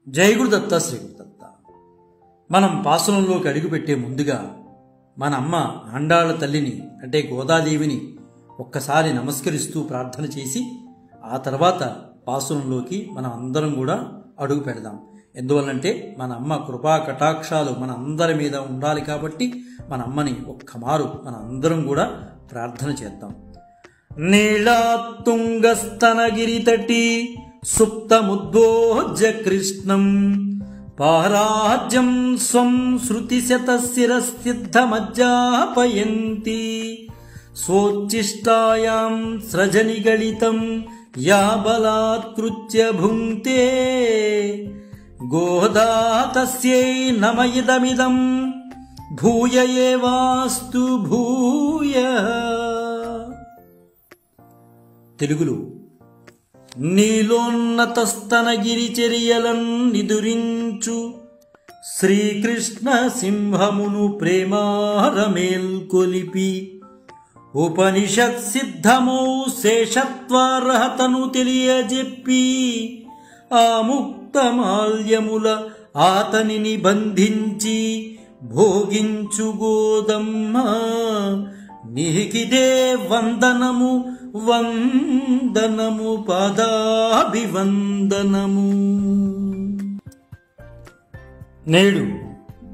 జై గురుదత్త శ్రీ గురుదత్త. మనం పాసురంలోకి అడుగుపెట్టే ముందుగా మన అమ్మ ఆండాళ్ళ తల్లిని అంటే గోదాదేవిని ఒక్కసారి నమస్కరిస్తూ ప్రార్థన చేసి ఆ తర్వాత పాసురంలోకి మనం అందరం కూడా అడుగు పెడదాం. ఎందువల్లంటే మన అమ్మ కృపా కటాక్షాలు మన అందరి మీద ఉండాలి కాబట్టి మన అమ్మని ఒక్కమారు మన అందరం కూడా ప్రార్థన చేద్దాం. నీళాతుంగస్తనగిరితటి సుప్తముద్బోజ్య కృష్ణం పారాజ్యం స్వం శృతిశతశిరసిద్ధమజ్జాపయంతి స్వోచ్చిష్టాయాం సృజనిగళితం యా బలాత్కృత్య భుంక్తే గోదా తస్యై నమ ఇదమిదం భూయ ఏవాస్తు భూయః. తెలుగులో నీలోన్నతస్తనగిరిచర్యలన్ నిదురించు శ్రీకృష్ణ సింహమును ప్రేమారమేల్కొలిపి ఉపనిషత్ సిద్ధమౌ శేషత్వార్హతను తెలియజెప్పి ఆ ముక్తమాల్యముల ఆతనిని బంధించి భోగించు గోదమ్మ నీకిదే వందనము వందనము పాదాభివందనము. నేడు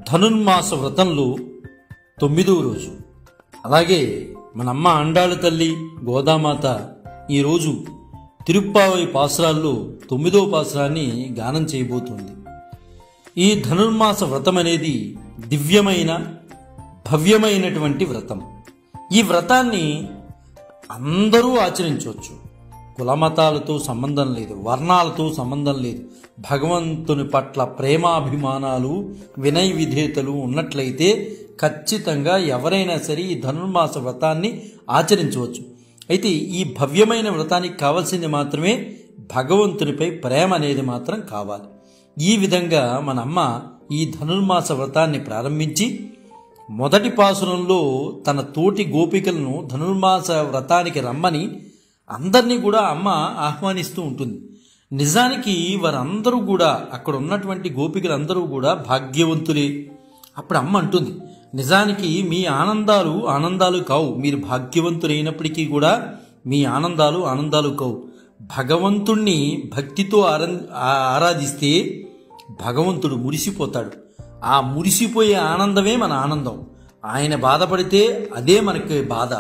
ధనుర్మాస వ్రతంలో 9వ రోజు. అలాగే మనమ్మ ఆండాళ్ళ తల్లి గోదామాత ఈరోజు తిరుప్పావై పాసురాల్లో 9వ పాసురాన్ని గానం చేయబోతుంది. ఈ ధనుర్మాస వ్రతం అనేది దివ్యమైన భవ్యమైనటువంటి వ్రతం. ఈ వ్రతాన్ని అందరూ ఆచరించవచ్చు. కులమతాలతో సంబంధం లేదు, వర్ణాలతో సంబంధం లేదు. భగవంతుని పట్ల ప్రేమాభిమానాలు వినయ విధేయతలు ఉన్నట్లయితే ఖచ్చితంగా ఎవరైనా సరే ఈ ధనుర్మాస వ్రతాన్ని ఆచరించవచ్చు. అయితే ఈ భవ్యమైన వ్రతానికి కావాల్సింది మాత్రమే భగవంతునిపై ప్రేమ అనేది మాత్రం కావాలి. ఈ విధంగా మన అమ్మ ఈ ధనుర్మాస వ్రతాన్ని ప్రారంభించి మొదటి పాసురంలో తన తోటి గోపికలను ధనుర్మాస వ్రతానికి రమ్మని అందరినీ కూడా అమ్మ ఆహ్వానిస్తూ ఉంటుంది. నిజానికి వారందరూ కూడా అక్కడ ఉన్నటువంటి గోపికలందరూ కూడా భాగ్యవంతులే. అప్పుడు అమ్మ అంటుంది, నిజానికి మీ ఆనందాలు ఆనందాలు కావు, మీరు భాగ్యవంతులైనప్పటికీ కూడా మీ ఆనందాలు ఆనందాలు కావు. భగవంతుణ్ణి భక్తితో ఆరాధిస్తే భగవంతుడు మురిసిపోతాడు. ఆ మురిసిపోయే ఆనందమే మన ఆనందం. ఆయన బాధపడితే అదే మనకి బాధ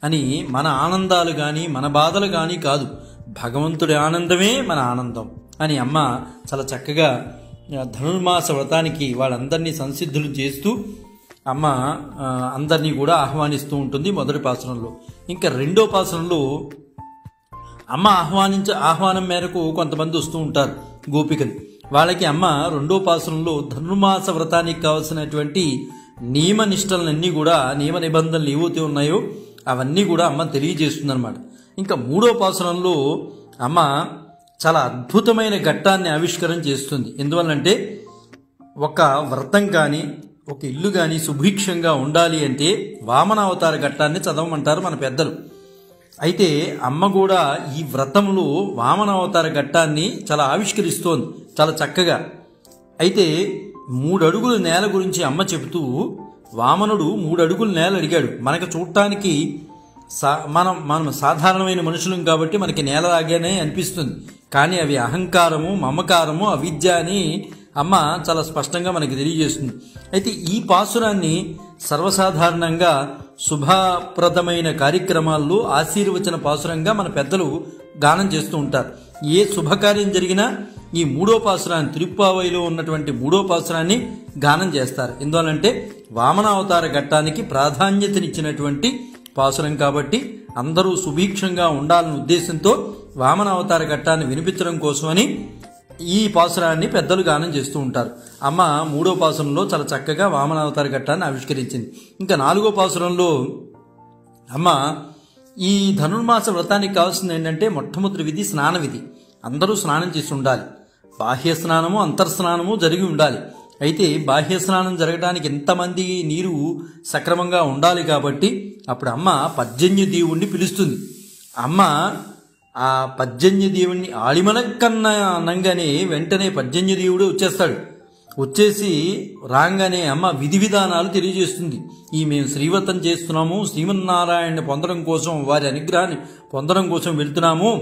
అని మన ఆనందాలు కానీ మన బాధలు కానీ కాదు, భగవంతుడి ఆనందమే మన ఆనందం అని అమ్మ చాలా చక్కగా ధనుర్మాస వ్రతానికి వాళ్ళందరినీ సంసిద్ధులు చేస్తూ అమ్మ అందరినీ కూడా ఆహ్వానిస్తూ ఉంటుంది మొదటి పాసురంలో. ఇంకా రెండో పాసురంలో అమ్మ ఆహ్వానం మేరకు కొంతమంది వస్తూ ఉంటారు గోపికలు. వాళ్ళకి అమ్మ రెండో పాసురంలో ధనుర్మాస వ్రతానికి కావాల్సినటువంటి నియమ నిష్టలన్నీ కూడా నియమ నిబంధనలు ఏవైతే ఉన్నాయో అవన్నీ కూడా అమ్మ తెలియజేస్తుందన్నమాట. ఇంకా మూడో పాసురంలో అమ్మ చాలా అద్భుతమైన ఘట్టాన్ని ఆవిష్కరణ చేస్తుంది. ఎందువల్లంటే ఒక వ్రతం కానీ ఒక ఇల్లు కానీ సుభిక్షంగా ఉండాలి అంటే వామనావతార ఘట్టాన్ని చదవమంటారు మన పెద్దలు. అయితే అమ్మ కూడా ఈ వ్రతంలో వామనావతార ఘట్టాన్ని చాలా ఆవిష్కరిస్తోంది చాలా చక్కగా. అయితే 3 అడుగుల నేల గురించి అమ్మ చెబుతూ, వామనుడు 3 అడుగుల నేల అడిగాడు. మనకు చూడటానికి మనం సాధారణమైన మనుషులం కాబట్టి మనకి నేలలాగానే అనిపిస్తుంది. కానీ అవి అహంకారము, మమకారము, అవిద్య అని అమ్మ చాలా స్పష్టంగా మనకి తెలియజేస్తుంది. అయితే ఈ పాసురాన్ని సర్వసాధారణంగా శుభప్రదమైన కార్యక్రమాల్లో ఆశీర్వచన పాసురంగా మన పెద్దలు గానం చేస్తూ ఉంటారు. ఏ శుభకార్యం జరిగినా ఈ 3వ పాసురాన్ని తిరుప్పావైలో ఉన్నటువంటి 3వ పాసురాన్ని గానం చేస్తారు. ఎందువల్లంటే వామనావతార ఘట్టానికి ప్రాధాన్యతనిచ్చినటువంటి పాసురం కాబట్టి అందరూ సుభిక్షంగా ఉండాలనే ఉద్దేశంతో వామనావతార ఘట్టాన్ని వినిపించడం కోసమని ఈ పాసురాన్ని పెద్దలు గానం చేస్తూ ఉంటారు. అమ్మ 3వ పాసురంలో చాలా చక్కగా వామనావతార ఘట్టాన్ని ఆవిష్కరించింది. ఇంకా 4వ పాసురంలో అమ్మ ఈ ధనుర్మాస వ్రతానికి కావాల్సింది ఏంటంటే మొట్టమొదటి విధి స్నాన విధి. అందరూ స్నానం చేసి ఉండాలి. బాహ్య స్నానము అంతర్స్నానము జరిగి ఉండాలి. అయితే బాహ్య స్నానం జరగడానికి ఎంతమంది నీరు సక్రమంగా ఉండాలి కాబట్టి అప్పుడు అమ్మ పర్జన్య దేవుణ్ణి పిలుస్తుంది. అమ్మ ఆ పర్జన్యదేవుణ్ణి ఆలిమనక్కన్నా అనగానే వెంటనే పర్జన్యదేవుడు వచ్చేస్తాడు. వచ్చేసి రాగానే అమ్మ విధి విధానాలు తెలియజేస్తుంది. మేము శ్రీవ్రతం చేస్తున్నాము, శ్రీమన్నారాయణని పొందడం కోసం, వారి అనుగ్రహాన్ని పొందడం కోసం వెళ్తున్నాము.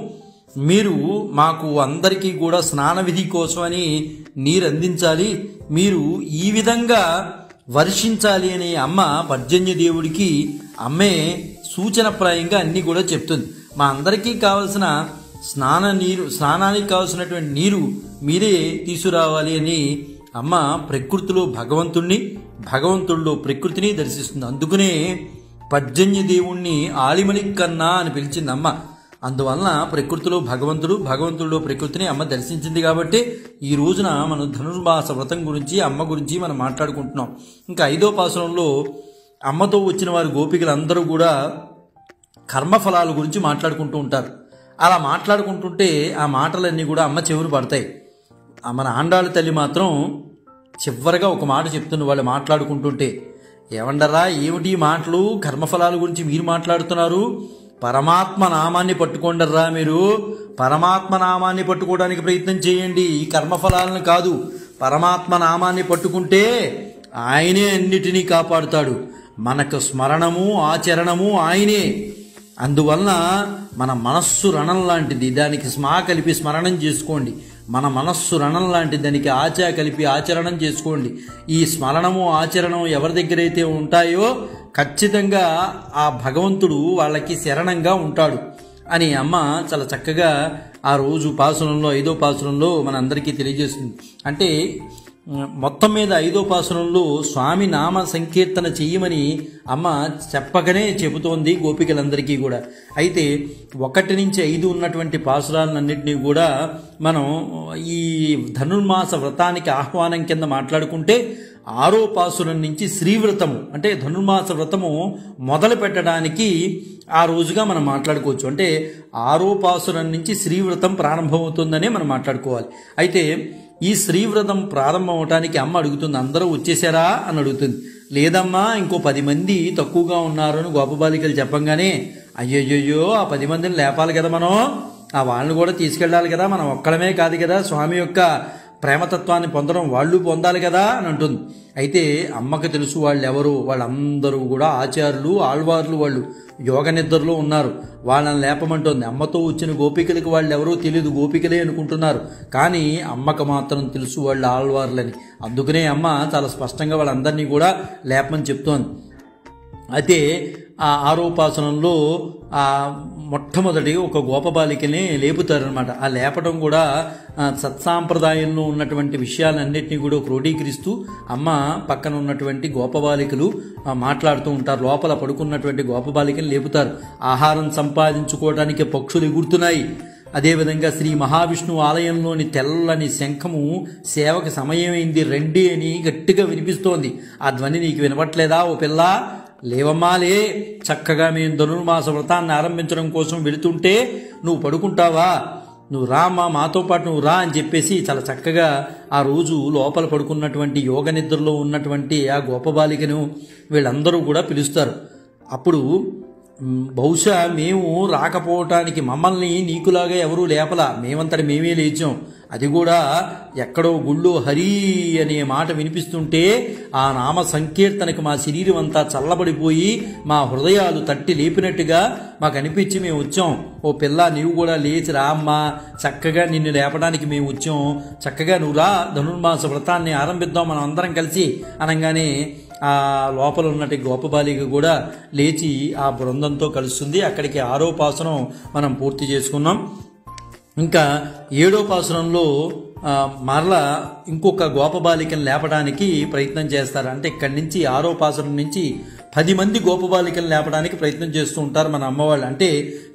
మీరు మాకు అందరికీ కూడా స్నాన విధి కోసమని నీరు అందించాలి, మీరు ఈ విధంగా వర్షించాలి అని అమ్మ పర్జన్యదేవుడికి అమ్మే సూచనప్రాయంగా అన్నీ కూడా చెప్తుంది. మా అందరికీ కావలసిన స్నానానికి కావలసినటువంటి నీరు మీరే తీసుకురావాలి అని అమ్మ ప్రకృతిలో భగవంతుడిలో ప్రకృతిని దర్శిస్తుంది. అందుకనే పర్జన్యదేవుణ్ణి ఆలిమణికన్నా అని పిలిచింది అమ్మ. అందువలన ప్రకృతిలో భగవంతుడిలో ప్రకృతిని అమ్మ దర్శించింది. కాబట్టి ఈ రోజున మనం ధనుర్మాస వ్రతం గురించి, అమ్మ గురించి మనం మాట్లాడుకుంటున్నాం. ఇంకా 5వ పాసురంలో అమ్మతో వచ్చిన వారి గోపికలందరూ కూడా కర్మఫలాల గురించి మాట్లాడుకుంటూ ఉంటారు. అలా మాట్లాడుకుంటుంటే ఆ మాటలన్నీ కూడా అమ్మ చెవులు పడతాయి. మన ఆండాళ్ళ తల్లి మాత్రం చివరిగా ఒక మాట చెప్తుంది వాళ్ళు మాట్లాడుకుంటుంటే, ఏమండరా ఏమిటి మాటలు, కర్మఫలాల గురించి మీరు మాట్లాడుతున్నారు, పరమాత్మ నామాన్ని పట్టుకోండర్రా, మీరు పరమాత్మ నామాన్ని పట్టుకోవడానికి ప్రయత్నం చేయండి, ఈ కర్మఫలాలను కాదు. పరమాత్మ నామాన్ని పట్టుకుంటే ఆయనే అన్నిటినీ కాపాడుతాడు. మనకు స్మరణము ఆచరణము ఆయనే. అందువలన మన మనస్సు రణం లాంటిది, దానికి స్మా కలిపి స్మరణం చేసుకోండి. మన మనస్సు రణం లాంటిది, దానికి ఆచ కలిపి ఆచరణం చేసుకోండి. ఈ స్మరణము ఆచరణం ఎవరి దగ్గర అయితే ఉంటాయో ఖచ్చితంగా ఆ భగవంతుడు వాళ్ళకి శరణంగా ఉంటాడు అని అమ్మ చాలా చక్కగా ఆ రోజు పాసురంలో 5వ పాసురంలో మనందరికీ తెలియజేస్తుంది. అంటే మొత్తం మీద 5వ పాసురంలో స్వామి నామ సంకీర్తన చెయ్యమని అమ్మ చెప్పకనే చెబుతోంది గోపికలందరికీ కూడా. అయితే 1 నుంచి 5 ఉన్నటువంటి పాసురాలన్నింటినీ కూడా మనం ఈ ధనుర్మాస వ్రతానికి ఆహ్వానం కింద మాట్లాడుకుంటే 6వ పాసురం నుంచి శ్రీవ్రతము అంటే ధనుర్మాస వ్రతము మొదలు పెట్టడానికి ఆ రోజుగా మనం మాట్లాడుకోవచ్చు. అంటే 6వ పాసురం నుంచి శ్రీవ్రతం ప్రారంభమవుతుందనే మనం మాట్లాడుకోవాలి. అయితే ఈ శ్రీవ్రతం ప్రారంభం అవటానికి అమ్మ అడుగుతుంది, అందరూ వచ్చేసారా అని అడుగుతుంది. లేదమ్మా, ఇంకో 10 మంది తక్కువగా ఉన్నారు అని గోపబాలికలు చెప్పంగానే, అయ్యయ్యో ఆ 10 మందిని లేపాలి కదా, మనం ఆ వాళ్ళని కూడా తీసుకెళ్ళాలి కదా, మనం ఒక్కడమే కాదు కదా, స్వామి యొక్క ప్రేమతత్వాన్ని పొందడం వాళ్ళు పొందాలి కదా అని అంటుంది. అయితే అమ్మకు తెలుసు వాళ్ళు ఎవరు, వాళ్ళందరూ కూడా ఆచార్యులు ఆళ్వార్లు, వాళ్ళు యోగ నిద్రలో ఉన్నారు, వాళ్ళని లేపమంటోంది. అమ్మతో వచ్చిన గోపికలకు వాళ్ళు ఎవరో తెలియదు, గోపికలే అనుకుంటున్నారు. కానీ అమ్మకు మాత్రం తెలుసు వాళ్ళు ఆళ్వార్లని. అందుకనే అమ్మ చాలా స్పష్టంగా వాళ్ళందరినీ కూడా లేపమని చెప్తోంది. అయితే ఆ 6వ పాసురంలో మొట్టమొదటి ఒక గోపబాలికని లేపుతారనమాట. ఆ లేపటం కూడా సత్సాంప్రదాయంలో ఉన్నటువంటి విషయాలన్నింటినీ కూడా క్రోడీకరిస్తూ అమ్మ పక్కన ఉన్నటువంటి గోపబాలికలు మాట్లాడుతూ ఉంటారు. లోపల పడుకున్నటువంటి గోపబాలికని లేపుతారు. ఆహారం సంపాదించుకోవడానికి పక్షులు ఎగురుతున్నాయి. అదేవిధంగా శ్రీ మహావిష్ణువు ఆలయంలోని తెల్లని శంఖము సేవకి సమయమైంది రండి అని గట్టిగా వినిపిస్తోంది. ఆ ధ్వని నీకు వినపట్లేదా ఓ పిల్ల? లేవమ్మా లే, చక్కగా మేము ధనుర్మాస వ్రతాన్ని ఆరంభించడం కోసం వెళుతుంటే నువ్వు పడుకుంటావా, నువ్వు రామ్మా మాతో పాటు నువ్వు రా అని చెప్పేసి చాలా చక్కగా ఆ రోజు లోపల పడుకున్నటువంటి యోగ నిద్రలో ఉన్నటువంటి ఆ గోపబాలికను వీళ్ళందరూ కూడా పిలుస్తారు. అప్పుడు బహుశా మేము రాకపోవటానికి మమ్మల్ని నీకులాగా ఎవరూ లేపలా, మేమంతటి మేమే లేచాం. అది కూడా ఎక్కడో గుళ్ళో హరి అనే మాట వినిపిస్తుంటే ఆ నామ సంకీర్తనకు మా శరీరం అంతా చల్లబడిపోయి మా హృదయాలు తట్టి లేపినట్టుగా మాకు అనిపించి మేము వచ్చాం. ఓ పిల్ల నీవు కూడా లేచి రా అమ్మా, చక్కగా నిన్ను లేపడానికి మేము వచ్చాం, చక్కగా నువ్వు రా ధనుర్మాస వ్రతాన్ని ఆరంభిద్దాం మనం అందరం కలిసి అనగానే ఆ లోపల ఉన్నటి గోపబాలిక కూడా లేచి ఆ బృందంతో కలుస్తుంది. అక్కడికి 6వ పాసురం మనం పూర్తి చేసుకున్నాం. ఇంకా 7వ పాసురంలో మరలా ఇంకొక గోపబాలికను లేపడానికి ప్రయత్నం చేస్తారు. అంటే ఇక్కడి నుంచి 6వ పాసురం నుంచి 10 మంది గోపబాలికలను లేపడానికి ప్రయత్నం చేస్తూ ఉంటారు మన అమ్మవాళ్ళు. అంటే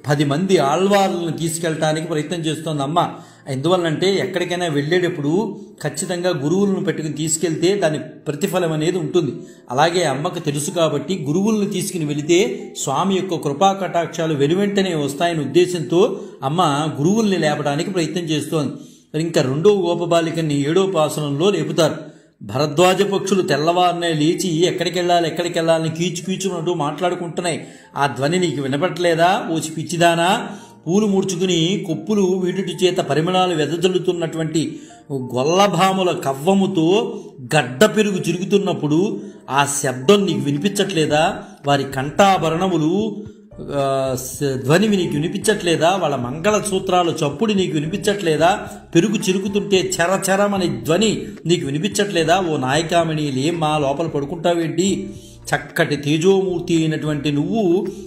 10 మంది ఆళ్వార్లను తీసుకెళ్ళటానికి ప్రయత్నం చేస్తోంది అమ్మ. ఎందువల్లంటే ఎక్కడికైనా వెళ్ళేటప్పుడు ఖచ్చితంగా గురువులను పెట్టుకుని తీసుకెళ్తే దాని ప్రతిఫలం అనేది ఉంటుంది. అలాగే అమ్మకు తెలుసు కాబట్టి గురువులను తీసుకుని వెళితే స్వామి యొక్క కృపా కటాక్షాలు వెనువెంటనే వస్తాయనే ఉద్దేశంతో అమ్మ గురువుల్ని లేపడానికి ప్రయత్నం చేస్తోంది. ఇంకా 2వ గోపబాలికని 7వ పాసురంలో లేపుతారు. భరద్వాజ పక్షులు తెల్లవారునే లేచి ఎక్కడికి వెళ్ళాలని కీచుమంటూ మాట్లాడుకుంటున్నాయి. ఆ ధ్వని నీకు వినపట్లేదా ఓ పిచ్చిదానా? పూలు ముడుచుకుని కొప్పులు వీటి చేత పరిమళాలు వెదజల్లుతున్నటువంటి గొల్లభాముల కవ్వముతో గడ్డ పెరుగు చిరుగుతున్నప్పుడు ఆ శబ్దం నీకు వినిపించట్లేదా? వారి కంఠాభరణములు ధ్వని నీకు వినిపించట్లేదా? వాళ్ళ మంగళ సూత్రాల చప్పుడు నీకు వినిపించట్లేదా? పెరుగు చిరుగుతుంటే చరచరమని ధ్వని నీకు వినిపించట్లేదా? ఓ నాయకామణి, లేమ్మా, లోపల పడుకుంటావేంటి? చక్కటి తేజోమూర్తి అయినటువంటి నువ్వు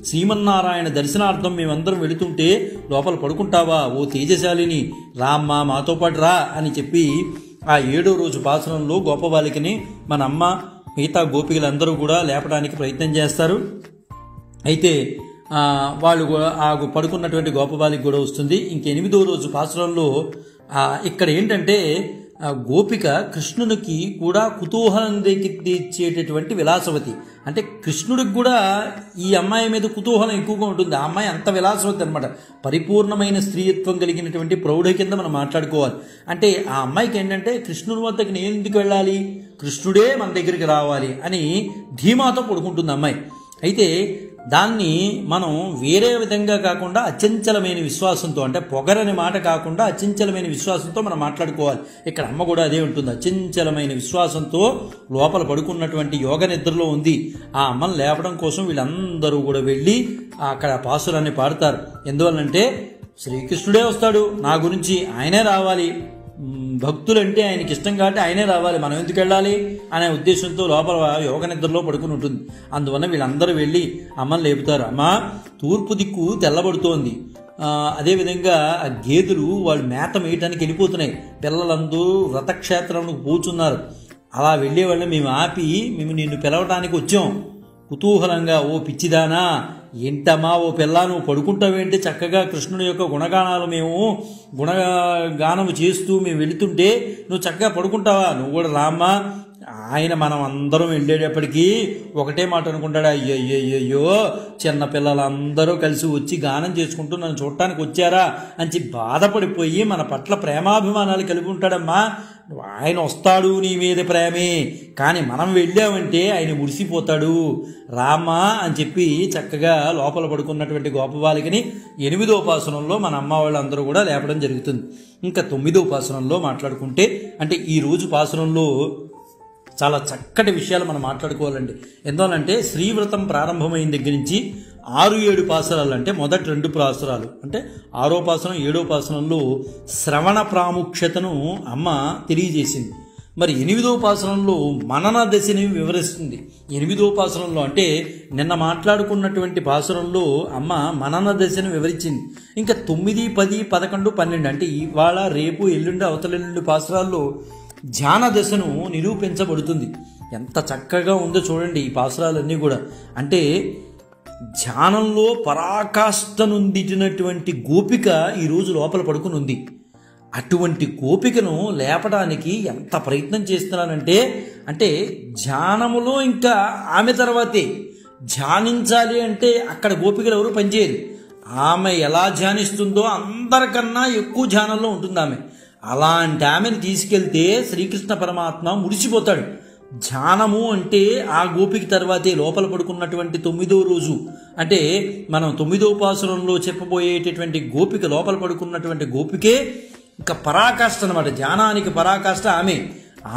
శ్రీమన్నారాయణ దర్శనార్థం మేమందరం వెళుతుంటే లోపల పడుకుంటావా? ఓ తేజశాలిని, రామ్మా, మాతో పాటు రా అని చెప్పి ఆ 7వ రోజు పాసనంలో గోపబాలికని మన అమ్మ మిగతా గోపికలందరూ కూడా లేపడానికి ప్రయత్నం చేస్తారు. అయితే వాళ్ళు ఆ పడుకున్నటువంటి గోపబాలిక కూడా వస్తుంది. ఇంక 8వ రోజు పాసనంలో ఇక్కడ ఏంటంటే గోపిక కృష్ణునికి కూడా కుతూహలం తెచ్చేటటువంటి విలాసవతి. అంటే కృష్ణుడికి కూడా ఈ అమ్మాయి మీద కుతూహలం ఎక్కువగా ఉంటుంది. ఆ అమ్మాయి అంత విలాసవతి అనమాట. పరిపూర్ణమైన స్త్రీత్వం కలిగినటువంటి ప్రౌఢ కింద మనం మాట్లాడుకోవాలి. అంటే ఆ అమ్మాయికి ఏంటంటే కృష్ణుని వద్దకు నేను ఎందుకు వెళ్ళాలి, కృష్ణుడే మన దగ్గరికి రావాలి అని ధీమాతో పడుకుంటుంది అమ్మాయి. అయితే దాన్ని మనం వేరే విధంగా కాకుండా అచంచలమైన విశ్వాసంతో, అంటే పొగరని మాట కాకుండా అచంచలమైన విశ్వాసంతో మనం మాట్లాడుకోవాలి. ఇక్కడ అమ్మ కూడా అదే ఉంటుంది. అచంచలమైన విశ్వాసంతో లోపల పడుకున్నటువంటి యోగ నిద్రలో ఉంది. ఆ అమ్మను లేపడం కోసం వీళ్ళందరూ కూడా వెళ్ళి అక్కడ పాసురాన్ని పాడతారు. ఎందువల్లంటే శ్రీకృష్ణుడే వస్తాడు, నా గురించి ఆయనే రావాలి, భక్తులంటే ఆయనకి ఇష్టం కాబట్టి ఆయనే రావాలి, మనం ఎందుకు వెళ్ళాలి అనే ఉద్దేశంతో లోపల యోగ నిద్రలో పడుకుని ఉంటుంది. అందువల్ల వీళ్ళందరూ వెళ్ళి అమ్మని లేపుతారు. అమ్మ, తూర్పు దిక్కు తెల్లబడుతోంది, అదేవిధంగా ఆ గేదెలు వాళ్ళు మేత మేయటానికి వెళ్ళిపోతున్నాయి, పిల్లలందరూ వ్రతక్షేత్రంకు పోచున్నారు, అలా వెళ్ళేవాళ్ళని మేము ఆపి మేము నిన్ను పిలవటానికి వచ్చాం కుతూహలంగా. ఓ పిచ్చిదానా, ఏంటమ్మా ఓ పిల్ల, నువ్వు పడుకుంటావేంటి? చక్కగా కృష్ణుని యొక్క గుణగానాలు మేము గుణగానము చేస్తూ మేము వెళుతుంటే నువ్వు చక్కగా పడుకుంటావా? నువ్వు కూడా రామ్మా. ఆయన మనం అందరం వెళ్ళేటప్పటికీ ఒకటే మాట అనుకుంటాడు, అయ్యో చిన్న పిల్లలందరూ కలిసి వచ్చి గానం చేసుకుంటూ నన్ను చూడటానికి వచ్చారా అని బాధపడిపోయి మన పట్ల ప్రేమాభిమానాలు కలిగి ఉంటాడమ్మా. ఆయన వస్తాడు నీ మీద ప్రేమే, కానీ మనం వెళ్ళామంటే ఆయన మురిసిపోతాడు, రామ్మా అని చెప్పి చక్కగా లోపల పడుకున్నటువంటి గోపబాలికని 8వ పాసనంలో మన అమ్మ వాళ్ళందరూ కూడా లేపడం జరుగుతుంది. ఇంకా 9వ పాసనంలో మాట్లాడుకుంటే, అంటే ఈ రోజు పాసనంలో చాలా చక్కటి విషయాలు మనం మాట్లాడుకోవాలండి. ఎందువల్లంటే శ్రీవ్రతం ప్రారంభమైన దగ్గర నుంచి 6-7 పాసరాలు, అంటే మొదటి 2 పాసరాలు, అంటే 6వ పాసనం 7వ పాసనంలో శ్రవణ ప్రాముఖ్యతను అమ్మ తెలియజేసింది. మరి 8వ పాసనంలో మనన దశని వివరిస్తుంది. 8వ పాసనంలో అంటే నిన్న మాట్లాడుకున్నటువంటి పాసనంలో అమ్మ మనన దశని వివరించింది. ఇంకా 9, 10, 11, 12 అంటే ఇవాళ రేపు ఎల్లుండి అవతలెల్లుండి పాసరాల్లో ధ్యాన దశను నిరూపించబడుతుంది. ఎంత చక్కగా ఉందో చూడండి ఈ పాసరాలన్నీ కూడా. అంటే ధ్యానంలో పరాకాష్ఠనుందిటినటువంటి గోపిక ఈరోజు లోపల పడుకుని ఉంది. అటువంటి గోపికను లేపడానికి ఎంత ప్రయత్నం చేస్తున్నానంటే, అంటే ధ్యానములో ఇంకా ఆమె తర్వాతే ధ్యానించాలి అంటే అక్కడ గోపికలు ఎవరు పనిచేయరు. ఆమె ఎలా ధ్యానిస్తుందో అందరికన్నా ఎక్కువ ధ్యానంలో ఉంటుంది ఆమె. అలాంటి ఆమెను తీసుకెళ్తే శ్రీకృష్ణ పరమాత్మ ముడిచిపోతాడు. ధ్యానము అంటే ఆ గోపిక తర్వాతే లోపల పడుకున్నటువంటి 9వ రోజు, అంటే మనం 9వ పాసురంలో చెప్పబోయేటటువంటి గోపిక లోపల పడుకున్నటువంటి గోపికే ఇంకా పరాకాష్ఠ అనమాట. ధ్యానానికి పరాకాష్ఠ ఆమె.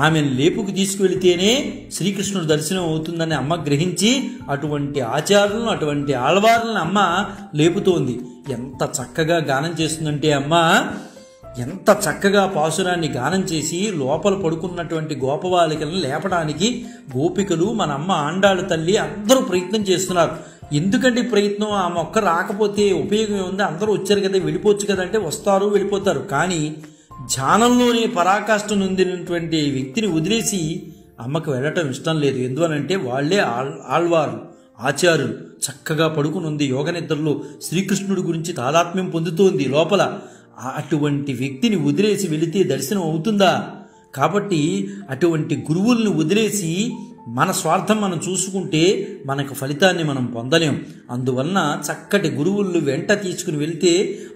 ఆమెను లేపుకు తీసుకువెళితేనే శ్రీకృష్ణుడు దర్శనం అవుతుందని అమ్మ గ్రహించి అటువంటి ఆచార్యులను, అటువంటి ఆళ్వార్లను అమ్మ లేపుతోంది. ఎంత చక్కగా గానం చేస్తుందంటే అమ్మ, ఎంత చక్కగా పాసురాన్ని గానం చేసి లోపల పడుకున్నటువంటి గోపబాలికలను లేపడానికి గోపికలు, మన అమ్మ ఆండాళ్ళ తల్లి అందరూ ప్రయత్నం చేస్తున్నారు. ఎందుకంటే ప్రయత్నం, ఆ మొక్క రాకపోతే ఉపయోగం ఉంది, అందరూ వచ్చారు కదా వెళ్ళిపోవచ్చు కదా అంటే వస్తారు వెళ్ళిపోతారు. కానీ ధ్యానంలోనే పరాకాష్ఠ నొందినటువంటి వ్యక్తిని వదిలేసి అమ్మకు వెళ్ళటం ఇష్టం లేదు. ఎందువనంటే వాళ్లే ఆళ్వారు, ఆచార్యులు. చక్కగా పడుకుని ఉంది యోగ నిద్రలో, శ్రీకృష్ణుడి గురించి తాదాత్మ్యం పొందుతోంది లోపల. అటువంటి వ్యక్తిని వదిలేసి వెళితే దర్శనం అవుతుందా? కాబట్టి అటువంటి గురువుల్ని వదిలేసి మన స్వార్థం మనం చూసుకుంటే మనకు ఫలితాన్ని మనం పొందలేం. అందువలన చక్కటి గురువులు వెంట తీసుకుని వెళితే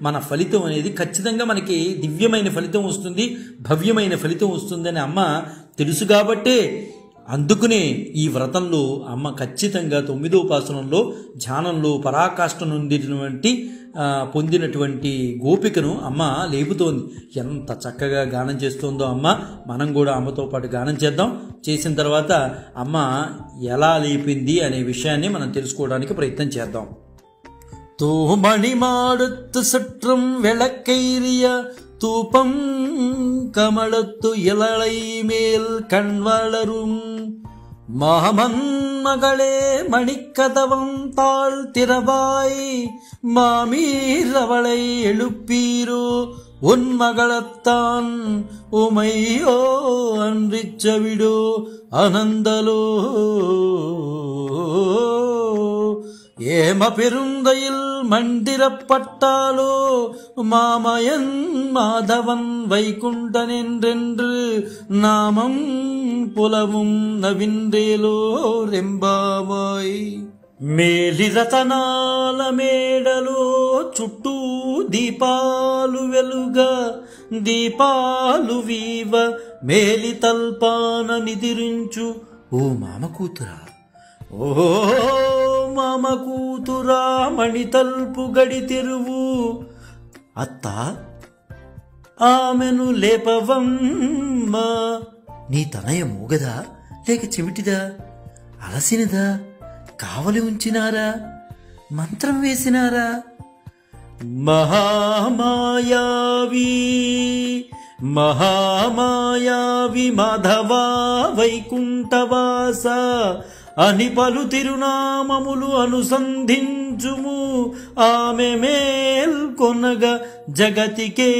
మన ఫలితం అనేది ఖచ్చితంగా మనకి దివ్యమైన ఫలితం వస్తుంది, భవ్యమైన ఫలితం వస్తుందని అమ్మ తెలుసు కాబట్టే అందుకునే ఈ వ్రతంలో అమ్మ ఖచ్చితంగా 9వ పాసురంలో ధ్యానంలో పరాకాష్ఠ పొందినటువంటి గోపికను అమ్మ లేపుతోంది. ఎంత చక్కగా గానం చేస్తోందో అమ్మ. మనం కూడా అమ్మతో పాటు గానం చేద్దాం. చేసిన తర్వాత అమ్మ ఎలా లేపింది అనే విషయాన్ని మనం తెలుసుకోవడానికి ప్రయత్నం చేద్దాం. தூமணி மாடுத்து சுற்றும் விளக்கைரிய தூபம் கமலத்து இளலை மேல் கண் வளரும் மாமன் மகளே மணிக்கதவம் தாழ் திறவாய் மாமீரவளை எழுப்பீரோ உன் மகளத்தான் உமையோ அன்றிச்சவிடோ அனந்தலோ ஏம பெருந்தையில் மண்டிரப்பட்டாலோ மாமயன் மாதவன் வைகுண்டன் என்றென்று நாமம் புலவும் நவின்றேலோ ரெம்பாவாய். మేలిరతనాల మేడలో చుట్టూ దీపాలు వెలుగా దీపాలు వీవ మేలి తల్పాన నిదిరించు ఓ మామ కూతురా, ఓ మామ కూతురా, మణి తల్పు గడి తెరువు అత్త ఆమెను లేపవమ్మా. నీ తనయ మూగదా లేక చెవిటిదా, అలసినదా, కావలి ఉంచినారా, మంత్రం వేసినారా? మహామాయావి మహామాయావి మాధవా వైకుంఠవాస అని పలు తిరునామములు అనుసంధించుము. ఆమె మేల్కొనగ జగతికే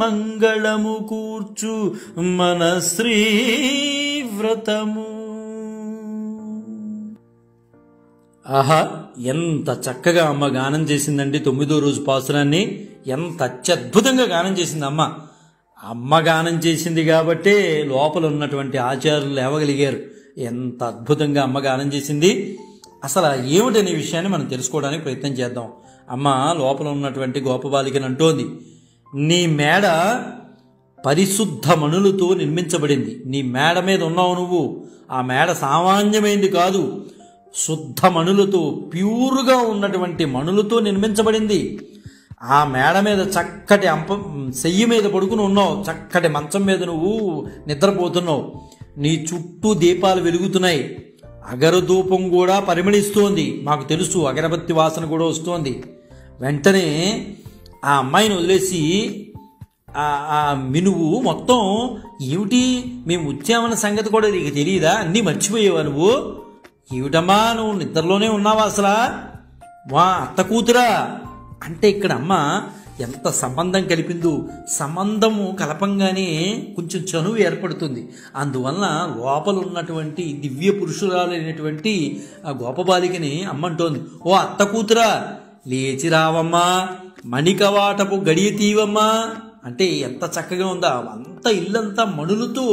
మంగళము కూర్చు మన శ్రీ వ్రతము. ఆహా, ఎంత చక్కగా అమ్మ గానం చేసిందండి 9వ రోజు పాసురాన్ని. ఎంత అత్యద్భుతంగా గానం చేసింది అమ్మ. అమ్మ గానం చేసింది కాబట్టే లోపల ఉన్నటువంటి ఆచార్యులు లేవగలిగారు. ఎంత అద్భుతంగా అమ్మ గానం చేసింది. అసలు ఏమిటనే విషయాన్ని మనం తెలుసుకోవడానికి ప్రయత్నం చేద్దాం. అమ్మ లోపల ఉన్నటువంటి గోపబాలికని అంటోంది, నీ మేడ పరిశుద్ధ మణులతో నిర్మించబడింది. నీ మేడ మీద ఉన్నావు నువ్వు. ఆ మేడ సామాన్యమైంది కాదు, శుద్ధ మణులతో, ప్యూర్గా ఉన్నటువంటి మణులతో నిర్మించబడింది. ఆ మేడ మీద చక్కటి సెయ్యి మీద పడుకుని ఉన్నావు, చక్కటి మంచం మీద నువ్వు నిద్రపోతున్నావు. నీ చుట్టూ దీపాలు వెలుగుతున్నాయి, అగరధూపం కూడా పరిమళిస్తోంది. మాకు తెలుసు, అగరబత్తి వాసన కూడా వస్తోంది. వెంటనే ఆ అమ్మాయిని వదిలేసి ఆ మినువు మొత్తం, ఏమిటి మేము వచ్చామన్న సంగతి కూడా నీకు తెలియదా, అన్నీ మర్చిపోయేవా నువ్వు? ఏమిటమ్మా నువ్వు నిద్రలోనే ఉన్నావా అసలా? వా అత్త కూతురా అంటే ఇక్కడ అమ్మ ఎంత సంబంధం కలిపిందో. సంబంధము కలపంగానే కొంచెం చనువు ఏర్పడుతుంది. అందువలన లోపల ఉన్నటువంటి దివ్య పురుషురాలైనటువంటి ఆ గోపబాలికని అమ్మంటోంది, ఓ అత్త కూతురా లేచి రావమ్మా, మణికవాటపు గడియ తీవమ్మా. అంటే ఎంత చక్కగా ఉందా, అంత ఇల్లంతా మణులతో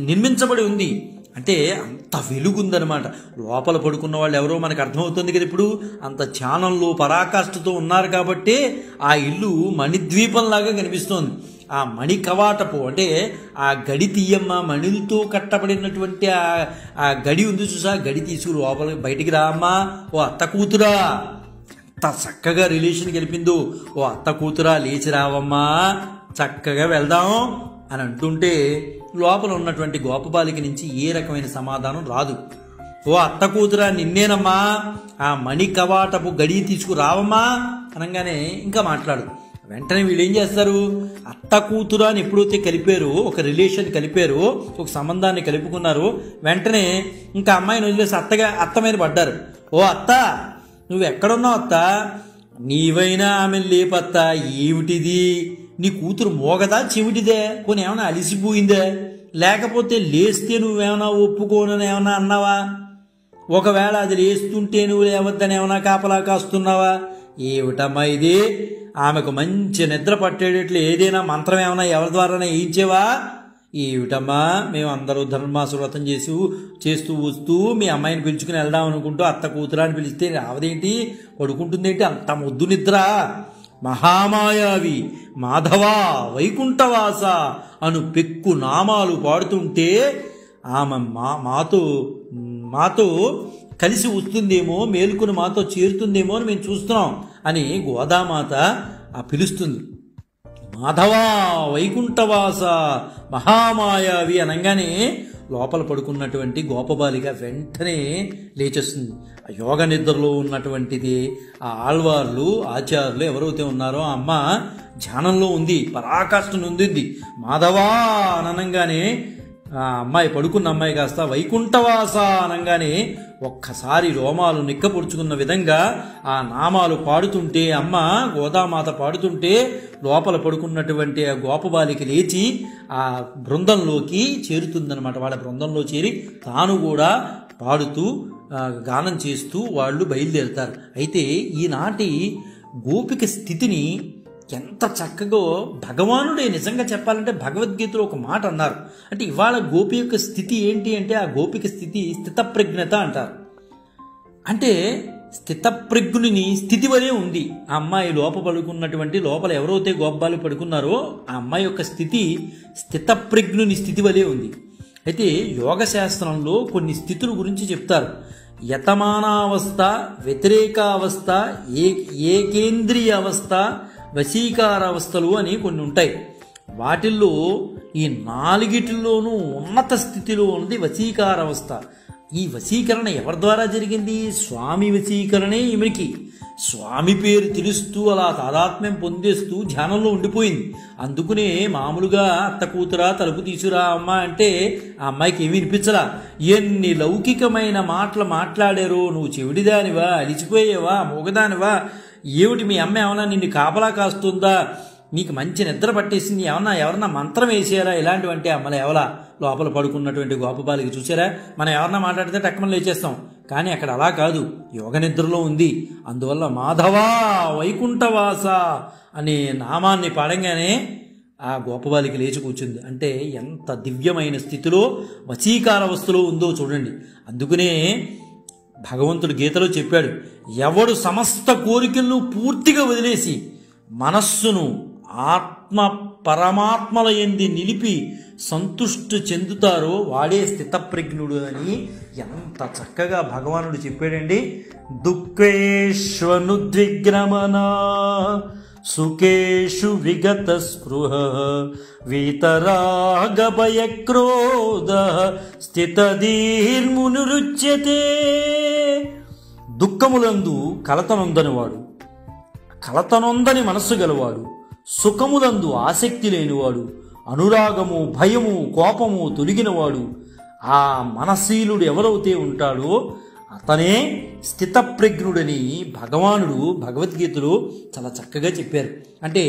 నిర్మించబడి ఉంది. అంటే అంత వెలుగుందనమాట. లోపల పడుకున్న వాళ్ళు ఎవరో మనకు అర్థమవుతుంది కదా. ఇప్పుడు అంత ధ్యానంలో పరాకాష్ఠతో ఉన్నారు కాబట్టి ఆ ఇల్లు మణిద్వీపంలాగా కనిపిస్తోంది. ఆ మణి కవాటపు అంటే ఆ గడి తీయమ్మ, మణులతో కట్టబడినటువంటి ఆ గడి ఉంది చూసా, గడి తీసుకు లోపల బయటికి రామ్మా, ఓ అత్త కూతురా. ఎంత చక్కగా రిలేషన్ గెలిపిందో. ఓ అత్త కూతురా లేచి రావమ్మా, చక్కగా వెళ్దాం అని అంటుంటే లోపల ఉన్నటువంటి గోపబాలిక నుంచి ఏ రకమైన సమాధానం రాదు. ఓ అత్త కూతురా నిన్నేనమ్మా, ఆ మణి కవాటపు గడి తీసుకురావమ్మా అనగానే ఇంకా మాట్లాడు. వెంటనే వీళ్ళు ఏం చేస్తారు, అత్త కూతురా అని ఎప్పుడైతే కలిపారు, ఒక రిలేషన్ కలిపారు, ఒక సంబంధాన్ని కలుపుకున్నారు, వెంటనే ఇంకా అమ్మాయిని వదిలేసి అత్త మీద పడ్డారు. ఓ అత్త నువ్వు ఎక్కడున్నావు అత్త, నీవైనా ఆమెను లేపత్త. ఏమిటిది, నీ కూతురు మోగదా చెవిటిదే, పోనీ ఏమైనా అలిసిపోయిందే, లేకపోతే లేస్తే నువ్వేమైనా ఒప్పుకోనని ఏమైనా అన్నావా? ఒకవేళ అది లేస్తుంటే నువ్వు లేవద్దని ఏమైనా కాపలా కాస్తున్నావా? ఏమిటమ్మా ఇది, ఆమెకు మంచి నిద్ర పట్టేటట్లు ఏదైనా మంత్రం ఏమైనా ఎవరి ద్వారానే వేయించేవా? ఏమిటమ్మా, మేము అందరూ ధనుర్మాస వ్రతం చేస్తూ వస్తూ మీ అమ్మాయిని పిలుచుకుని వెళ్దాం అనుకుంటూ అత్త కూతురా అని పిలిస్తే రావదేంటి, పడుకుంటుందేంటి, అంత ముద్దు నిద్ర. మహామాయావి మాధవా వైకుంఠవాస అను పెక్కు నామాలు పాడుతుంటే ఆమె మాతో మాతో కలిసి వస్తుందేమో, మేలుకుని మాతో చేరుతుందేమో అని మేము చూస్తున్నాం అని గోదామాత పిలుస్తుంది. మాధవా వైకుంఠవాస మహామాయావి అనగానే లోపల పడుకున్నటువంటి గోపబాలిక వెంటనే లేచేస్తుంది. యోగ నిద్రలో ఉన్నటువంటిది ఆ ఆళ్వార్లు ఆచార్యులు ఎవరైతే ఉన్నారో ఆ అమ్మ ధ్యానంలో ఉంది, పరాకాష్ఠను ఉంది. మాధవా అనగానే ఆ అమ్మాయి పడుకున్న అమ్మాయి కాస్త వైకుంఠవాస అనగానే ఒక్కసారి రోమాలు నిక్కపొడుచుకున్న విధంగా ఆ నామాలు పాడుతుంటే, అమ్మ గోదామాత పాడుతుంటే లోపల పడుకున్నటువంటి ఆ గోపబాలికి లేచి ఆ బృందంలోకి చేరుతుందనమాట. వాళ్ళ బృందంలో చేరి తాను కూడా పాడుతూ గానం చేస్తూ వాళ్ళు బయలుదేరుతారు. అయితే ఈనాటి గోపిక స్థితిని ఎంత చక్కగా భగవానుడే నిజంగా చెప్పాలంటే భగవద్గీతలో ఒక మాట అన్నారు. అంటే ఇవాళ గోపి యొక్క స్థితి ఏంటి అంటే ఆ గోపిక స్థితి స్థితప్రజ్ఞత అంటారు. అంటే స్థితప్రజ్ఞుని స్థితి వలె ఉంది ఆ అమ్మాయి పడుకున్నటువంటి లోపల ఎవరైతే గోపాలు పడుకున్నారో ఆ అమ్మాయి యొక్క స్థితి స్థితప్రజ్ఞుని స్థితి వలె ఉంది. అయితే యోగ శాస్త్రంలో కొన్ని స్థితుల గురించి చెప్తారు. యతమానావస్థ, వ్యతిరేకావస్థ, ఏకేంద్రియ అవస్థ, వశీకారావస్థలు అని కొన్ని ఉంటాయి. వాటిల్లో ఈ నాలుగిటిల్లోనూ ఉన్నత స్థితిలో ఉన్నది వశీకారావస్థ. ఈ వశీకరణ ఎవరి ద్వారా జరిగింది? స్వామి వశీకరణే ఈమెకి. స్వామి పేరు తెలుస్తూ అలా తాదాత్మ్యం పొందేస్తూ ధ్యానంలో ఉండిపోయింది. అందుకునే మామూలుగా అత్త కూతురా తలుపు తీసురా అమ్మ అంటే ఆ అమ్మాయికి ఏమీ వినిపించలా. ఎన్ని లౌకికమైన మాటలు మాట్లాడారో, నువ్వు చెవిడిదానివా, అలిచిపోయేవా, మూగదానివా, ఏమిటి మీ అమ్మ ఏమన్నా నిన్ను కాపలా కాస్తుందా, నీకు మంచి నిద్ర పట్టేసింది, ఎవరన్నా మంత్రం వేసారా, ఇలాంటివంటే అమ్మల ఎవలా లోపల పడుకున్నటువంటి గోపబాలికి చూసారా, మనం ఎవరన్నా మాట్లాడితే టక్కమని లేచేస్తాం. కానీ అక్కడ అలా కాదు, యోగ నిద్రలో ఉంది. అందువల్ల మాధవా వైకుంఠవాస అనే నామాన్ని పాడంగానే ఆ గోపబాలికి లేచి కూర్చుంది. అంటే ఎంత దివ్యమైన స్థితిలో వశీకార అవస్థలో ఉందో చూడండి. అందుకనే భగవంతుడు గీతలో చెప్పాడు, ఎవడు సమస్త కోరికలను పూర్తిగా వదిలేసి మనస్సును ఆత్మ పరమాత్మల యందు నిలిపి సంతుష్టి చెందుతారో వాడే స్థితప్రజ్ఞుడు అని ఎంత చక్కగా భగవానుడు చెప్పాడండి. దుఃఖేష్వనుద్విగ్రమణ సుఖేషు విగత స్పృహ వీతరాగభయక్రోధ స్థితధీర్మునురుచ్యతే. దుఃఖములందు కలతనొందనివాడు, కలతనొందని మనస్సు గలవాడు, సుఖములందు ఆసక్తి లేనివాడు, అనురాగము భయము కోపము తొలగినవాడు, ఆ మనశీలుడు ఎవరైతే ఉంటాడో అతనే స్థితప్రజ్ఞుడని భగవానుడు భగవద్గీతలో చాలా చక్కగా చెప్పారు. అంటే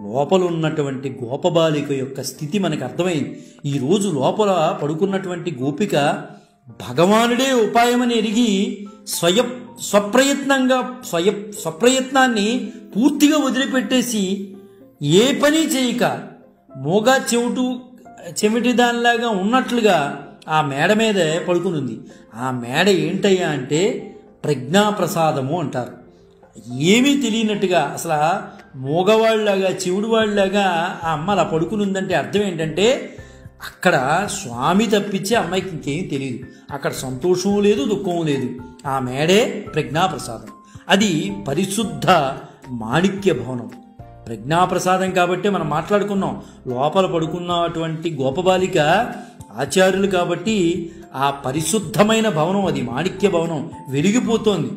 లోపల ఉన్నటువంటి గోపబాలిక యొక్క స్థితి మనకు అర్థమైంది. ఈరోజు లోపల పడుకున్నటువంటి గోపిక భగవానుడే ఉపాయమని ఎరిగి స్వప్రయత్నాన్ని పూర్తిగా వదిలిపెట్టేసి ఏ పని చేయక మోగా చెవిటి దానిలాగా ఉన్నట్లుగా ఆ మేడ మీద పడుకుని ఉంది. ఆ మేడ ఏంటయ్యా అంటే ప్రజ్ఞాప్రసాదము అంటారు. ఏమీ తెలియనట్టుగా అసలు మోగవాళ్ళలాగా చెవుడువాళ్ళలాగా ఆ అమ్మ అలా పడుకుని ఉందంటే అర్థం ఏంటంటే అక్కడ స్వామి తప్పించి అమ్మాయికి ఇంకేం తెలియదు. అక్కడ సంతోషము లేదు, దుఃఖము లేదు. ఆ మేడే ప్రజ్ఞాప్రసాదం. అది పరిశుద్ధ మాణిక్య భవనం. ప్రజ్ఞాప్రసాదం కాబట్టి మనం మాట్లాడుకున్నాం. లోపల పడుకున్నటువంటి గోపబాలిక ఆచార్యులు కాబట్టి ఆ పరిశుద్ధమైన భవనం, అది మాణిక్య భవనం వెలిగిపోతోంది.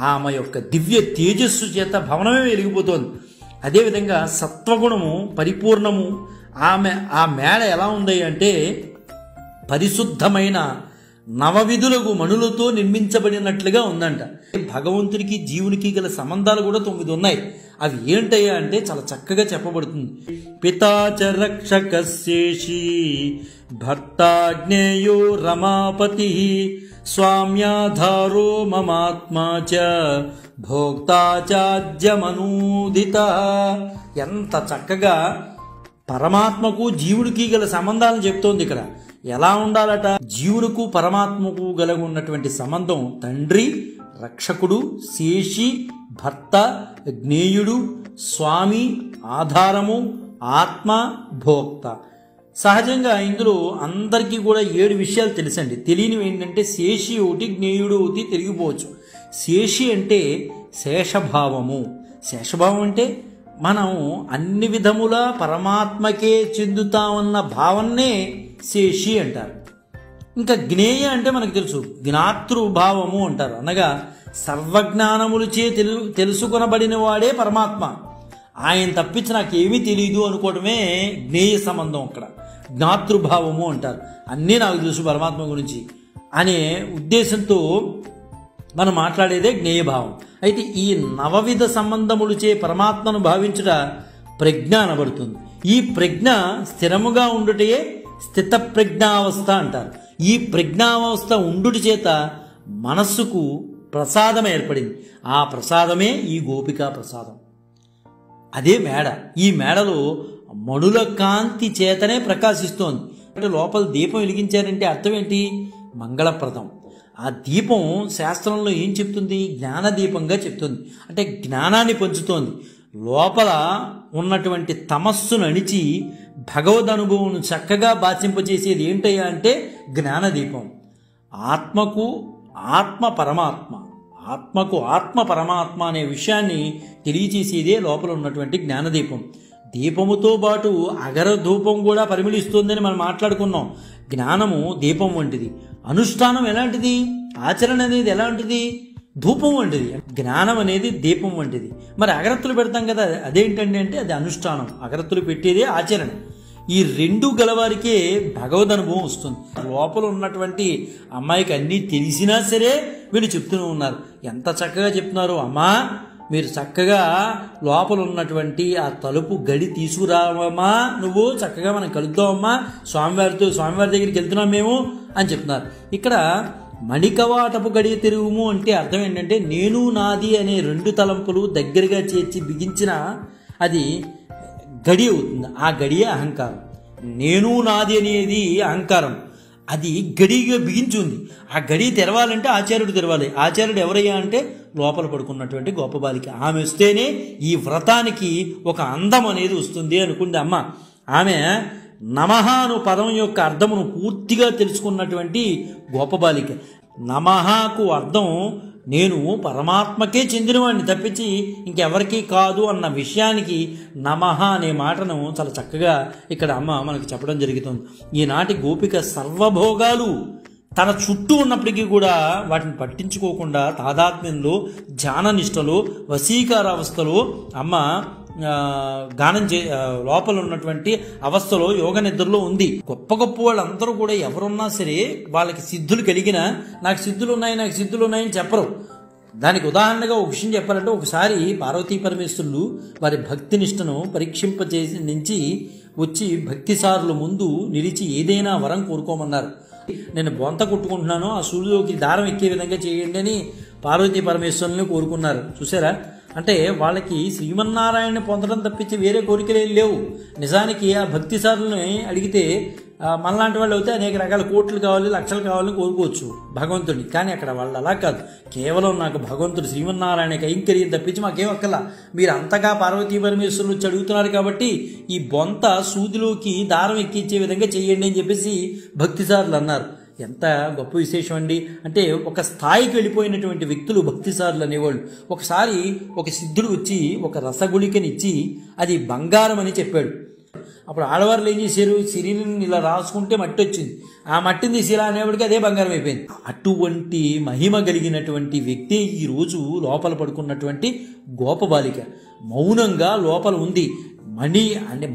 ఆమె యొక్క దివ్య తేజస్సు చేత భవనమే వెలిగిపోతోంది. అదేవిధంగా సత్వగుణము పరిపూర్ణము. ఆ మేడ ఎలా ఉంది అంటే పరిశుద్ధమైన నవవిధులకు మణులతో నిర్మించబడినట్లుగా ఉందంట. భగవంతునికి జీవునికి గల సంబంధాలు కూడా 9 ఉన్నాయి. అవి ఏంటయ్యా అంటే చాలా చక్కగా చెప్పబడుతుంది. పితాచ రక్షకశేషి భర్తాజ్ఞేయో రమాపతి స్వామ్యాధారో మమాత్మా చ భోక్తా చాజ్యమనూదిత. ఎంత చక్కగా పరమాత్మకు జీవుడికి గల సంబంధాలను చెప్తోంది ఇక్కడ. ఎలా ఉండాలట? జీవులకు పరమాత్మకు గల ఉన్నటువంటి సంబంధం తండ్రి, రక్షకుడు, శేషి, భర్త, జ్ఞేయుడు, స్వామి, ఆధారము, ఆత్మ, భోక్త. సహజంగా ఇందులో అందరికీ కూడా 7 విషయాలు తెలుసండి. తెలియనివి ఏంటంటే శేషి ఒకటి, జ్ఞేయుడు ఒకటి తిరిగిపోవచ్చు. శేషి అంటే శేషభావము. శేషభావం అంటే మనం అన్ని విధములా పరమాత్మకే చెందుతామన్న భావన్నే శేషి అంటారు. ఇంకా జ్ఞేయ అంటే మనకు తెలుసు, జ్ఞాతృభావము అంటారు. అనగా సర్వజ్ఞానములచే తెలుసుకొనబడిన వాడే పరమాత్మ. ఆయన తప్పించి నాకేమీ తెలియదు అనుకోవడమే జ్ఞేయ సంబంధం. అక్కడ జ్ఞాతృభావము అంటారు. అన్నీ నాకు తెలుసు పరమాత్మ గురించి అనే ఉద్దేశంతో మనం మాట్లాడేదే జ్ఞేయభావం. అయితే ఈ 9 విధ సంబంధములచే పరమాత్మను భావించుట ప్రజ్ఞ అనబడుతుంది. ఈ ప్రజ్ఞ స్థిరముగా ఉండుటే స్థిత ప్రజ్ఞావస్థ అంటారు. ఈ ప్రజ్ఞావస్థ ఉండుట చేత మనస్సుకు ప్రసాదం ఏర్పడింది. ఆ ప్రసాదమే ఈ గోపికా ప్రసాదం. అదే మేడ. ఈ మేడలో మణుల కాంతి చేతనే ప్రకాశిస్తోంది. అంటే లోపల దీపం వెలిగించారంటే అర్థం ఏంటి? మంగళప్రదం. ఆ దీపం శాస్త్రంలో ఏం చెప్తుంది? జ్ఞానదీపంగా చెప్తుంది. అంటే జ్ఞానాన్ని పంచుతోంది. లోపల ఉన్నటువంటి తమస్సును అణిచి భగవద్ అనుభవం చక్కగా బాచింపచేసేది ఏంటయ్యా అంటే జ్ఞానదీపం. ఆత్మకు ఆత్మ పరమాత్మ, ఆత్మకు ఆత్మ పరమాత్మ అనే విషయాన్ని తెలియచేసేదే లోపల ఉన్నటువంటి జ్ఞానదీపం. దీపముతో పాటు అగర ధూపం కూడా పరిమళిస్తుందని మనం మాట్లాడుకున్నాం. జ్ఞానము దీపం వంటిది. అనుష్ఠానం ఎలాంటిది? ఆచరణ అనేది ఎలాంటిది? ధూపం వంటిది. జ్ఞానం అనేది దీపం వంటిది. మరి అగరత్తులు పెడతాం కదా, అదేంటండి అంటే అది అనుష్ఠానం. అగరత్తులు పెట్టేదే ఆచరణ. ఈ 2 గలవారికే భగవద్ అనుభవం వస్తుంది. లోపల ఉన్నటువంటి అమ్మాయికి అన్నీ తెలిసినా సరే వీళ్ళు చెప్తూనే ఉన్నారు. ఎంత చక్కగా చెప్తున్నారు. అమ్మా మీరు చక్కగా లోపల ఉన్నటువంటి ఆ తలుపు గడి తీసుకురావమ్మా, నువ్వు చక్కగా మనం కలుద్దామమ్మా, స్వామివారి దగ్గరికి వెళ్తున్నాం మేము అని చెప్తున్నారు. ఇక్కడ మణికవాటపు గడియ తిరుగుము అంటే అర్థం ఏంటంటే నేను నాది అనే 2 తలంపులు దగ్గరగా చేర్చి బిగించిన అది గడి అవుతుంది. ఆ గడియే అహంకారం. నేను నాది అనేది అహంకారం. అది గడిగా బిగించుంది. ఆ గడి తెరవాలంటే ఆచార్యుడు తెరవాలి. ఆచార్యుడు ఎవరయ్యా అంటే లోపల పడుకున్నటువంటి గోపబాలిక. ఆమె వస్తేనే ఈ వ్రతానికి ఒక అందం అనేది వస్తుంది అనుకుంది అమ్మ. ఆమె నమః అను పదం యొక్క అర్థమును పూర్తిగా తెలుసుకున్నటువంటి గోపబాలిక. నమఃకు అర్థం నేను పరమాత్మకే చెందినవాడిని తప్పించి ఇంకెవరికీ కాదు అన్న విషయానికి నమః అనే మాటను చాలా చక్కగా ఇక్కడ అమ్మ మనకు చెప్పడం జరుగుతుంది. ఈనాటి గోపిక సర్వభోగాలు తన చుట్టూ ఉన్నప్పటికీ కూడా వాటిని పట్టించుకోకుండా తాదాత్మ్యంలో, ధ్యాననిష్టలో, వశీకారావస్థలో అమ్మ గానం లోపల ఉన్నటువంటి అవస్థలో యోగ నిద్రలో ఉంది. గొప్ప గొప్ప వాళ్ళందరూ కూడా ఎవరున్నా సరే వాళ్ళకి సిద్ధులు కలిగిన నాకు సిద్ధులు ఉన్నాయని చెప్పరు. దానికి ఉదాహరణగా ఒక విషయం చెప్పాలంటే, ఒకసారి పార్వతీ పరమేశ్వరులు వారి భక్తి నిష్టను పరీక్షింపచేసి నుంచి వచ్చి భక్తిసారుల ముందు నిలిచి ఏదైనా వరం కోరుకోమన్నారు. నేను బొంత కొట్టుకుంటున్నాను, ఆ సూర్యుడికి దారం ఎక్కే విధంగా చేయండి అని పార్వతీ పరమేశ్వరుల్ని కోరుకున్నారు. చూసారా? అంటే వాళ్ళకి శ్రీమన్నారాయణ పొందడం తప్పించి వేరే కోరికలు ఏం లేవు. నిజానికి ఆ భక్తిసారులని అడిగితే మనలాంటి వాళ్ళు అయితే అనేక రకాల కోట్లు కావాలి, లక్షలు కావాలని కోరుకోవచ్చు భగవంతుడిని. కానీ అక్కడ వాళ్ళు అలా కాదు. కేవలం నాకు భగవంతుడు శ్రీమన్నారాయణ కైంకర్యం తప్పించి మాకేం అక్కలా, మీరు అంతగా పార్వతీ పరమేశ్వరులు వచ్చి అడుగుతున్నారు కాబట్టి ఈ బొంత సూదిలోకి దారం ఎక్కించే విధంగా చేయండి అని చెప్పేసి భక్తిసారులు అన్నారు. ఎంత గొప్ప విశేషం అండి. అంటే ఒక స్థాయికి వెళ్ళిపోయినటువంటి వ్యక్తులు భక్తిసారులు అనేవాళ్ళు. ఒకసారి ఒక సిద్ధుడు వచ్చి ఒక రసగుళికనిచ్చి అది బంగారం అని చెప్పాడు. అప్పుడు ఆడవాళ్ళు ఏం చేశారు? సిరిని ఇలా రాసుకుంటే మట్టి వచ్చింది. ఆ మట్టిని తీసి ఇలా అనేవాడికి అదే బంగారం అయిపోయింది. అటువంటి మహిమ కలిగినటువంటి వ్యక్తి ఈరోజు లోపల పడుకున్నటువంటి గోపబాలిక. మౌనంగా లోపల ఉంది.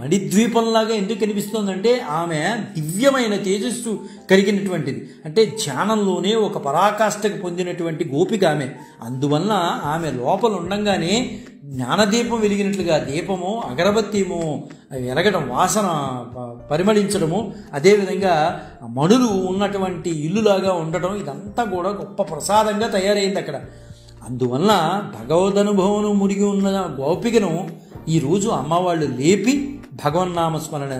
మణిద్వీపంలాగా ఎందుకు కనిపిస్తోందంటే ఆమె దివ్యమైన తేజస్సు కలిగినటువంటిది. అంటే ధ్యానంలోనే ఒక పరాకాష్ఠకు పొందినటువంటి గోపిక ఆమె. అందువల్ల ఆమె లోపల ఉండంగానే జ్ఞానదీపం వెలిగినట్లుగా దీపము, అగరబత్తీము వెలగడం, వాసన పరిమళించడము, అదేవిధంగా మణులు ఉన్నటువంటి ఇల్లులాగా ఉండటం, ఇదంతా కూడా గొప్ప ప్రసాదంగా తయారైంది అక్కడ. అందువల్ల భగవదనుభవం మునిగి ఉన్న గోపికను ఈరోజు అమ్మవాళ్ళు లేపి భగవన్నామస్మరణ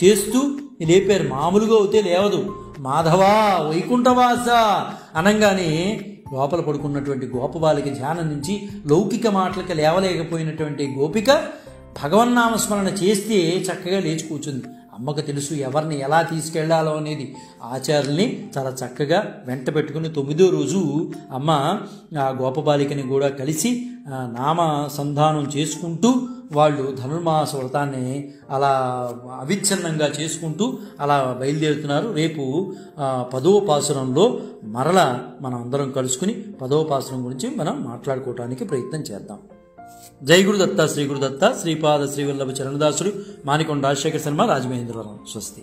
చేస్తూ లేపారు. మామూలుగా అయితే లేవదు. మాధవా వైకుంఠవాస అనంగానే లోపల పడుకున్నటువంటి గోపబాలిక ధ్యానం నుంచి లౌకిక మాటలకి లేవలేకపోయినటువంటి గోపిక భగవన్నామస్మరణ చేస్తే చక్కగా లేచి కూర్చుంది. అమ్మకు తెలుసు ఎవరిని ఎలా తీసుకెళ్లాలో అనేది. ఆచార్యుల్ని చాలా చక్కగా వెంట పెట్టుకుని 9వ రోజు అమ్మ ఆ గోపబాలికని కూడా కలిసి నామ సంధానం చేసుకుంటూ వాళ్ళు ధనుర్మాస వ్రతాన్ని అలా అవిచ్ఛిన్నంగా చేసుకుంటూ అలా బయలుదేరుతున్నారు. రేపు 10వ పాసురంలో మరలా మనం అందరం కలుసుకుని 10వ పాసురం గురించి మనం మాట్లాడుకోవడానికి ప్రయత్నం చేద్దాం. జై గురుదత్త, శ్రీ గురుదత్త, శ్రీపాద శ్రీవల్లభ చరణదాసుడు, మానికొండ రాజశేఖర శర్మ, రాజమహేంద్రవరం. స్వస్తి.